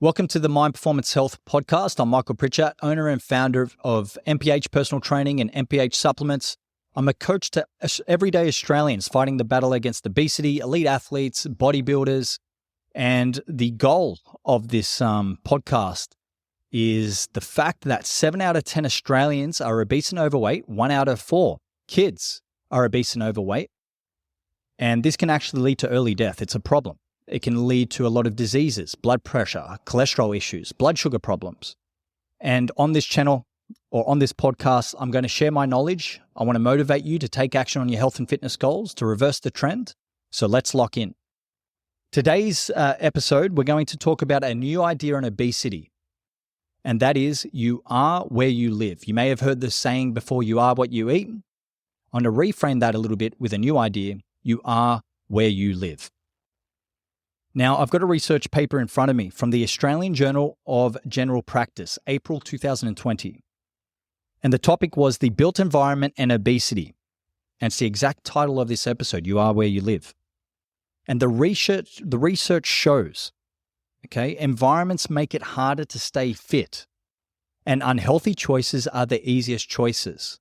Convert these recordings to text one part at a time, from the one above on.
Welcome to the Mind Performance Health podcast. I'm Michael Pritchett, owner and founder of MPH Personal Training and MPH Supplements. I'm a coach to everyday Australians fighting the battle against obesity, elite athletes, bodybuilders. And the goal of this podcast is the fact that 7 out of 10 Australians are obese and overweight. 1 out of 4 kids are obese and overweight. And this can actually lead to early death. It's a problem. It can lead to a lot of diseases, blood pressure, cholesterol issues, blood sugar problems. And on this channel or on this podcast, I'm going to share my knowledge. I want to motivate you to take action on your health and fitness goals to reverse the trend. So let's lock in. Today's episode, we're going to talk about a new idea on obesity. And that is, you are where you live. You may have heard this saying before, you are what you eat. I'm going to reframe that a little bit with a new idea. You are where you live. Now, I've got a research paper in front of me from the Australian Journal of General Practice, April 2020. And the topic was the built environment and obesity. And it's the exact title of this episode, You Are Where You Live. And the research shows, environments make it harder to stay fit. And unhealthy choices are the easiest choices.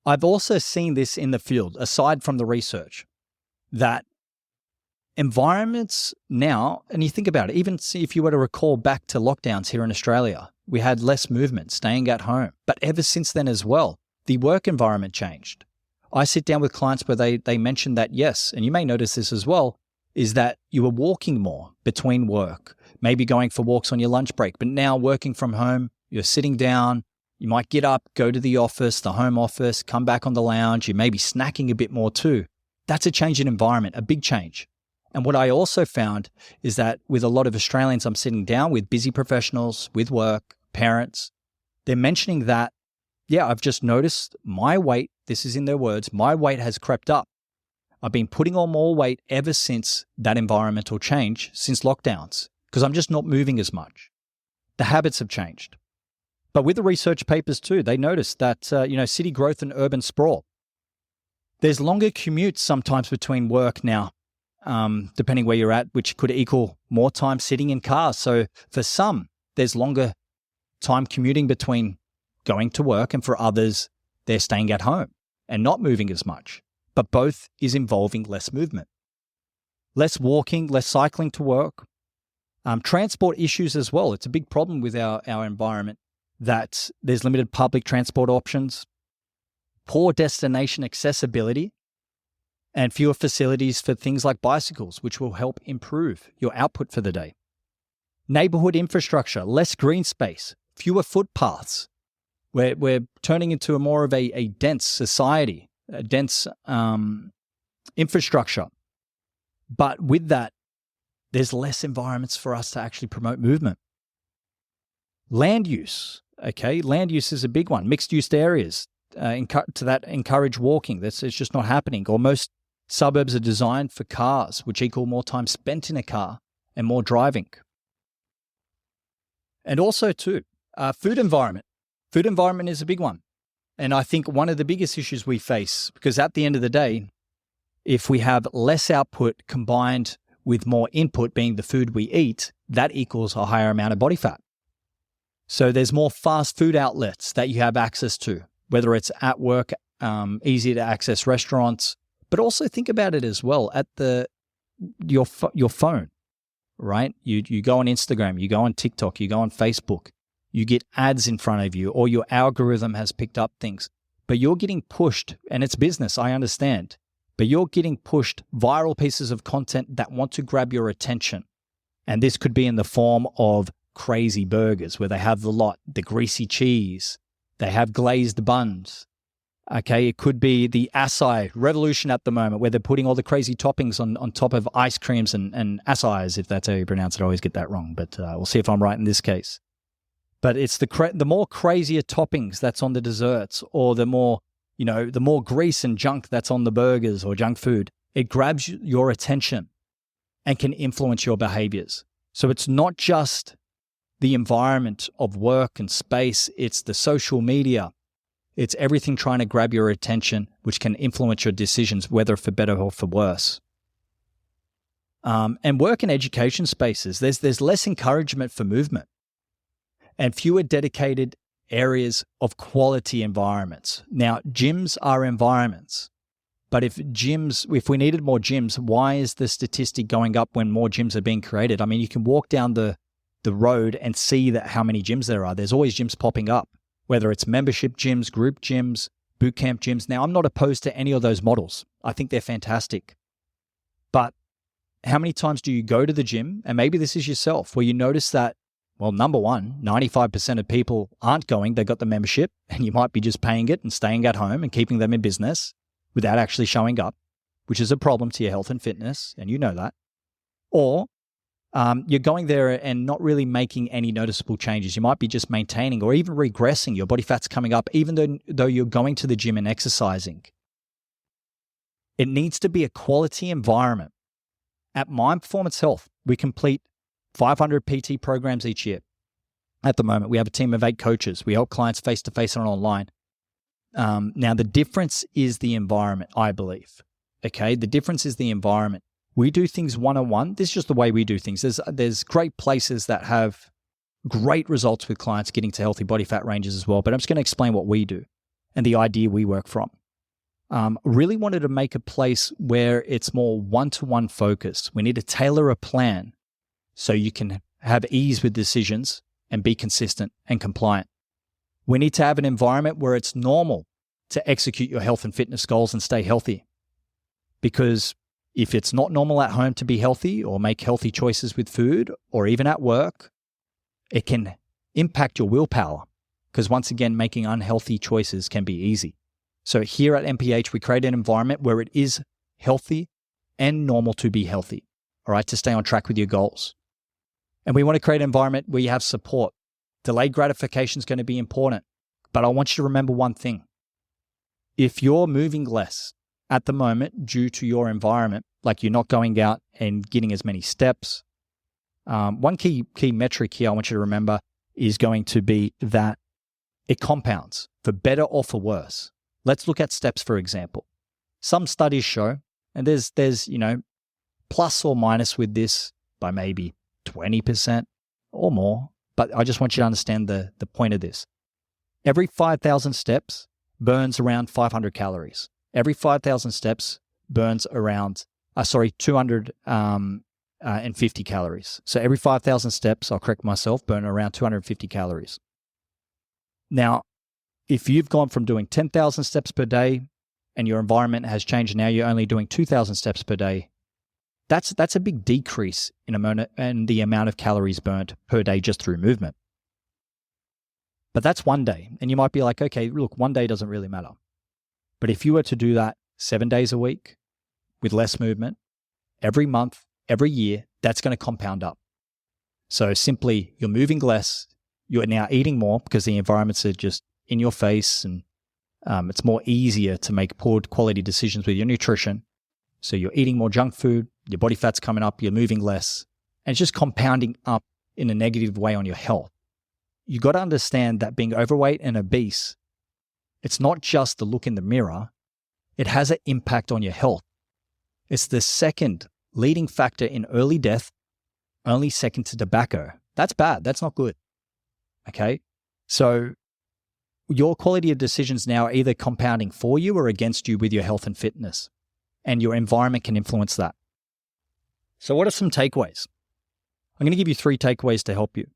I've also seen this in the field, aside from the research, that environments now, and you think about it, even if you were to recall back to lockdowns here in Australia, we had less movement, staying at home. But ever since then as well, the work environment changed. I sit down with clients where they mention that, yes, and you may notice this as well, is that you were walking more between work, maybe going for walks on your lunch break, but now working from home, you're sitting down, you might get up, go to the office, the home office, come back on the lounge, you may be snacking a bit more too. That's a change in environment, a big change. And what I also found is that with a lot of Australians I'm sitting down with, busy professionals, with work, parents, they're mentioning that, yeah, I've just noticed my weight, this is in their words, my weight has crept up. I've been putting on more weight ever since that environmental change, since lockdowns, because I'm just not moving as much. The habits have changed. But with the research papers too, they noticed that, city growth and urban sprawl. There's longer commutes sometimes between work now. Depending where you're at, which could equal more time sitting in cars. So for some, there's longer time commuting between going to work, and for others, they're staying at home and not moving as much. But both is involving less movement. Less walking, less cycling to work. Transport issues as well. It's a big problem with our environment that there's limited public transport options, poor destination accessibility, and fewer facilities for things like bicycles, which will help improve your output for the day. Neighborhood infrastructure, less green space, fewer footpaths. We're turning into a more of a dense society, a dense infrastructure. But with that, there's less environments for us to actually promote movement. Land use, land use is a big one. Mixed use areas encourage walking. It's just not happening. Or most suburbs are designed for cars, which equal more time spent in a car and more driving. And also too, food environment. Food environment is a big one. And I think one of the biggest issues we face, because at the end of the day, if we have less output combined with more input being the food we eat, that equals a higher amount of body fat. So there's more fast food outlets that you have access to, whether it's at work, easy to access restaurants, but also think about it as well at your phone, right? You go on Instagram, you go on TikTok, you go on Facebook, you get ads in front of you, or your algorithm has picked up things, but you're getting pushed, and it's business, I understand, but you're getting pushed viral pieces of content that want to grab your attention. And this could be in the form of crazy burgers where they have the greasy cheese, they have glazed buns. It could be the acai revolution at the moment where they're putting all the crazy toppings on top of ice creams and acais, if that's how you pronounce it. I always get that wrong, but we'll see if I'm right in this case. But it's the more crazier toppings that's on the desserts, or the more grease and junk that's on the burgers or junk food. It grabs your attention and can influence your behaviors. So it's not just the environment of work and space, it's the social media. It's everything trying to grab your attention, which can influence your decisions, whether for better or for worse. And work in education spaces, there's less encouragement for movement and fewer dedicated areas of quality environments. Now, gyms are environments, but if we needed more gyms, why is the statistic going up when more gyms are being created? I mean, you can walk down the road and see that how many gyms there are. There's always gyms popping up, whether it's membership gyms, group gyms, boot camp gyms. Now, I'm not opposed to any of those models. I think they're fantastic. But how many times do you go to the gym, and maybe this is yourself, where you notice that, well, number one, 95% of people aren't going. They got the membership, and you might be just paying it and staying at home and keeping them in business without actually showing up, which is a problem to your health and fitness, and you know that. Or you're going there and not really making any noticeable changes. You might be just maintaining or even regressing. Your body fat's coming up, even though you're going to the gym and exercising. It needs to be a quality environment. At Mind Performance Health, we complete 500 PT programs each year. At the moment, we have a team of 8 coaches. We help clients face-to-face and online. Now, the difference is the environment, I believe. Okay, the difference is the environment. We do things one-on-one. This is just the way we do things. There's great places that have great results with clients getting to healthy body fat ranges as well, but I'm just going to explain what we do and the idea we work from. Really wanted to make a place where it's more one-to-one focused. We need to tailor a plan so you can have ease with decisions and be consistent and compliant. We need to have an environment where it's normal to execute your health and fitness goals and stay healthy. Because if it's not normal at home to be healthy or make healthy choices with food or even at work, it can impact your willpower. Because once again, making unhealthy choices can be easy. So here at MPH, we create an environment where it is healthy and normal to be healthy, all right, to stay on track with your goals. And we want to create an environment where you have support. Delayed gratification is going to be important, but I want you to remember one thing. If you're moving less at the moment due to your environment, like you're not going out and getting as many steps, one key metric here I want you to remember is going to be that it compounds for better or for worse. Let's look at steps, for example. Some studies show, and there's plus or minus with this by maybe 20% or more, but I just want you to understand the point of this. Every 5,000 steps burns around 500 calories. Every 5,000 steps burns around, 250 calories. So every 5,000 steps, I'll correct myself, burn around 250 calories. Now, if you've gone from doing 10,000 steps per day and your environment has changed, now you're only doing 2,000 steps per day, that's a big decrease in the amount of calories burnt per day just through movement. But that's one day. And you might be like, okay, look, one day doesn't really matter. But if you were to do that 7 days a week with less movement, every month, every year, that's going to compound up. So simply, you're moving less, you're now eating more because the environments are just in your face, and it's more easier to make poor quality decisions with your nutrition. So you're eating more junk food, your body fat's coming up, you're moving less, and it's just compounding up in a negative way on your health. You got to understand that being overweight and obese, it's not just the look in the mirror, it has an impact on your health. It's the second leading factor in early death, only second to tobacco. That's bad. That's not good. Okay? So your quality of decisions now are either compounding for you or against you with your health and fitness, and your environment can influence that. So what are some takeaways? I'm going to give you 3 takeaways to help you.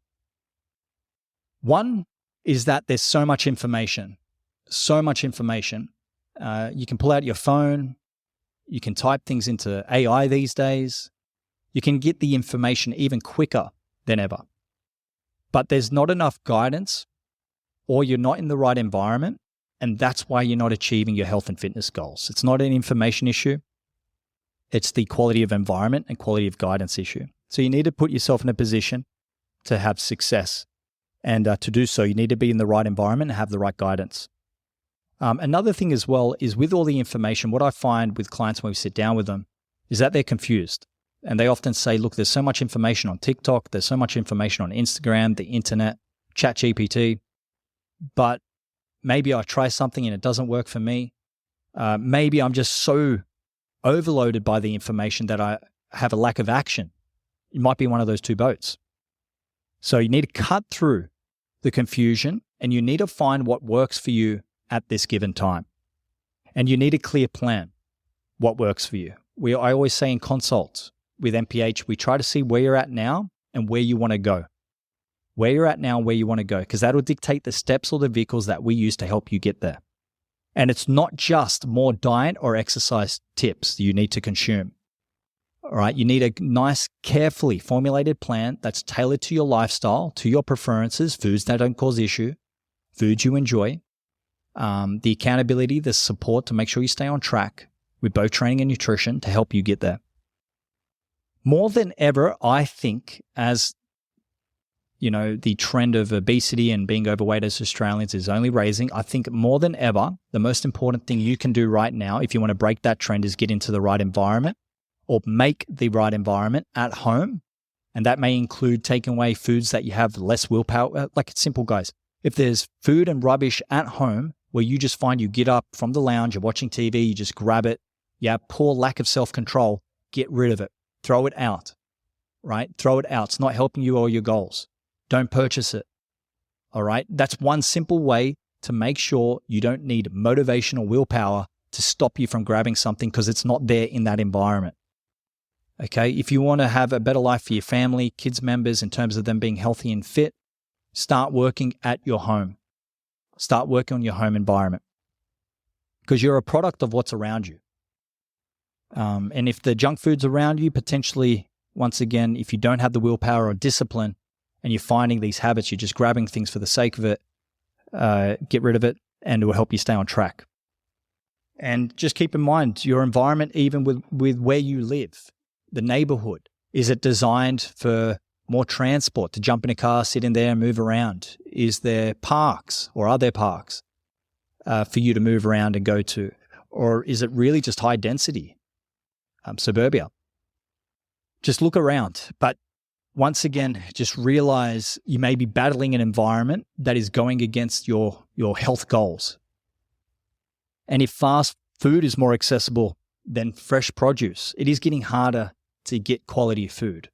One is that there's so much information. You can pull out your phone. You can type things into AI these days. You can get the information even quicker than ever. But there's not enough guidance, or you're not in the right environment, and that's why you're not achieving your health and fitness goals. It's not an information issue. It's the quality of environment and quality of guidance issue. So you need to put yourself in a position to have success. And to do so, you need to be in the right environment and have the right guidance. Another thing as well is with all the information, what I find with clients when we sit down with them is that they're confused. And they often say, look, there's so much information on TikTok, there's so much information on Instagram, the internet, ChatGPT, but maybe I try something and it doesn't work for me. Maybe I'm just so overloaded by the information that have a lack of action. You might be in one of those two boats. So you need to cut through the confusion and you need to find what works for you at this given time. And you need a clear plan, what works for you. I always say in consults with MPH, we try to see where you're at now and where you want to go. Where you're at now and where you want to go, because that'll dictate the steps or the vehicles that we use to help you get there. And it's not just more diet or exercise tips you need to consume. All right, you need a nice, carefully formulated plan that's tailored to your lifestyle, to your preferences, foods that don't cause issue, foods you enjoy, the accountability, the support to make sure you stay on track with both training and nutrition to help you get there. More than ever, I think, as the trend of obesity and being overweight as Australians is only raising, I think more than ever, the most important thing you can do right now if you want to break that trend is get into the right environment or make the right environment at home. And that may include taking away foods that you have less willpower. Like it's simple, guys. If there's food and rubbish at home where you just find you get up from the lounge, you're watching TV, you just grab it, you have poor lack of self-control, get rid of it. Throw it out, right? Throw it out. It's not helping you or your goals. Don't purchase it, all right? That's one simple way to make sure you don't need motivation or willpower to stop you from grabbing something because it's not there in that environment, okay? If you want to have a better life for your family, kids members, in terms of them being healthy and fit, start working at your home. Start working on your home environment because you're a product of what's around you. And if the junk food's around you, potentially, once again, if you don't have the willpower or discipline, and you're finding these habits, you're just grabbing things for the sake of it, get rid of it, and it will help you stay on track. And just keep in mind, your environment, even with where you live, the neighborhood, is it designed for more transport, to jump in a car, sit in there and move around? Is there parks, or are there parks for you to move around and go to? Or is it really just high density suburbia? Just look around. But once again, just realize you may be battling an environment that is going against your health goals. And if fast food is more accessible than fresh produce, it is getting harder to get quality food.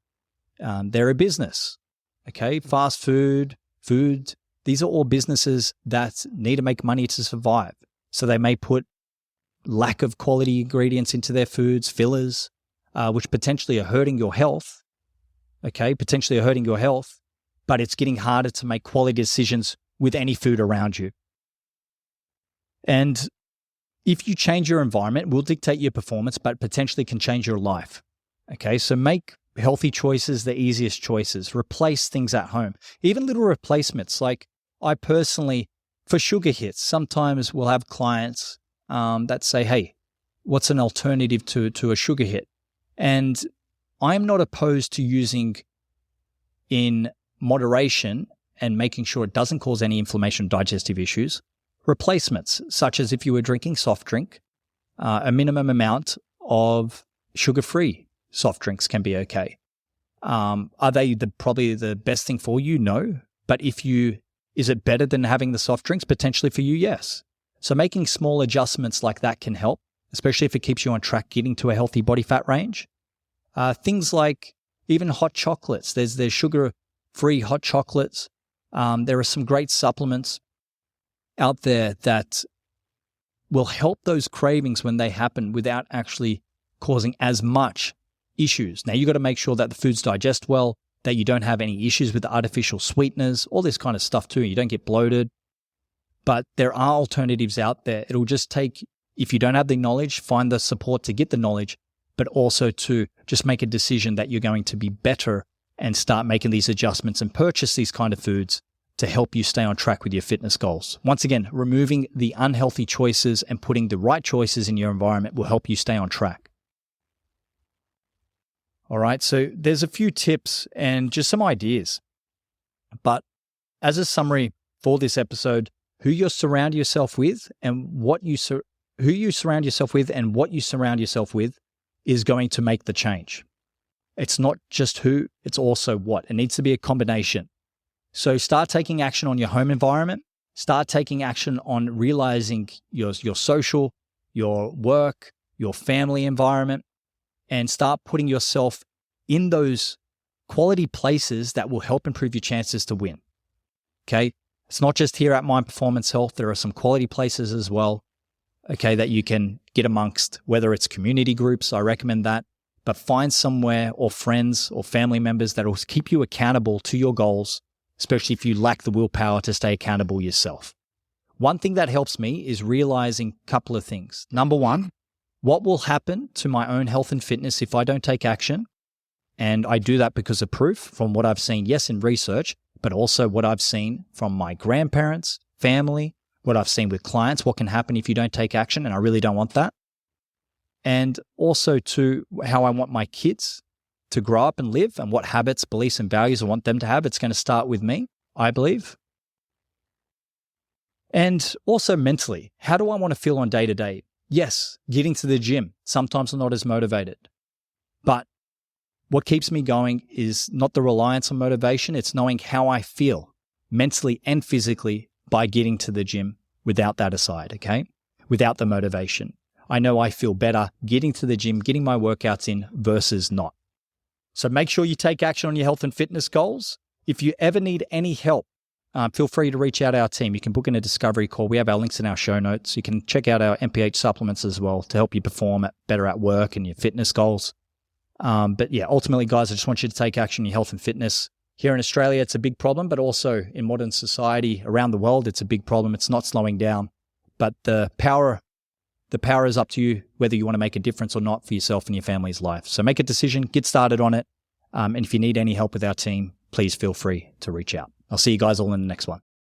They're a business, okay? Fast food, these are all businesses that need to make money to survive. So they may put lack of quality ingredients into their foods, fillers, which potentially are hurting your health. Okay, potentially are hurting your health, but it's getting harder to make quality decisions with any food around you. And if you change your environment, it will dictate your performance, but potentially can change your life. Okay, so make healthy choices the easiest choices. Replace things at home. Even little replacements, like I personally, for sugar hits, sometimes we'll have clients that say, hey, what's an alternative to a sugar hit? And I'm not opposed to using in moderation and making sure it doesn't cause any inflammation or digestive issues, replacements, such as if you were drinking soft drink, a minimum amount of sugar-free soft drinks can be okay. Are they probably the best thing for you? No. But is it better than having the soft drinks? Potentially for you, yes. So making small adjustments like that can help, especially if it keeps you on track getting to a healthy body fat range. Things like even hot chocolates. There's sugar-free hot chocolates. There are some great supplements out there that will help those cravings when they happen without actually causing as much issues. Now, you got to make sure that the foods digest well, that you don't have any issues with the artificial sweeteners, all this kind of stuff too. You don't get bloated. But there are alternatives out there. It'll just take, if you don't have the knowledge, find the support to get the knowledge, but also to just make a decision that you're going to be better and start making these adjustments and purchase these kind of foods to help you stay on track with your fitness goals. Once again, removing the unhealthy choices and putting the right choices in your environment will help you stay on track. All right, so there's a few tips and just some ideas. But as a summary for this episode, who you surround yourself with and what you surround yourself with is going to make the change. It's not just who, it's also what. It needs to be a combination. So start taking action on your home environment. Start taking action on realizing your social, your work, your family environment. and start putting yourself in those quality places that will help improve your chances to win. Okay? It's not just here at Mind Performance Health. There are some quality places as well, okay, that you can get amongst, whether it's community groups, I recommend that, but find somewhere or friends or family members that will keep you accountable to your goals, especially if you lack the willpower to stay accountable yourself. One thing that helps me is realizing a couple of things. Number one, what will happen to my own health and fitness if I don't take action? And I do that because of proof from what I've seen, yes, in research, but also what I've seen from my grandparents, family, what I've seen with clients, what can happen if you don't take action, and I really don't want that. And also to how I want my kids to grow up and live and what habits, beliefs, and values I want them to have. It's going to start with me, I believe. And also mentally, how do I want to feel on day to day? Yes, getting to the gym. Sometimes I'm not as motivated. But what keeps me going is not the reliance on motivation. It's knowing how I feel mentally and physically by getting to the gym without that aside, okay? Without the motivation. I know I feel better getting to the gym, getting my workouts in versus not. So make sure you take action on your health and fitness goals. If you ever need any help, feel free to reach out to our team. You can book in a discovery call. We have our links in our show notes. You can check out our MPH supplements as well to help you perform better at work and your fitness goals. But yeah, ultimately, guys, I just want you to take action on your health and fitness. Here in Australia, it's a big problem, but also in modern society around the world, it's a big problem. It's not slowing down. But the power is up to you whether you want to make a difference or not for yourself and your family's life. So make a decision, get started on it. And if you need any help with our team, please feel free to reach out. I'll see you guys all in the next one.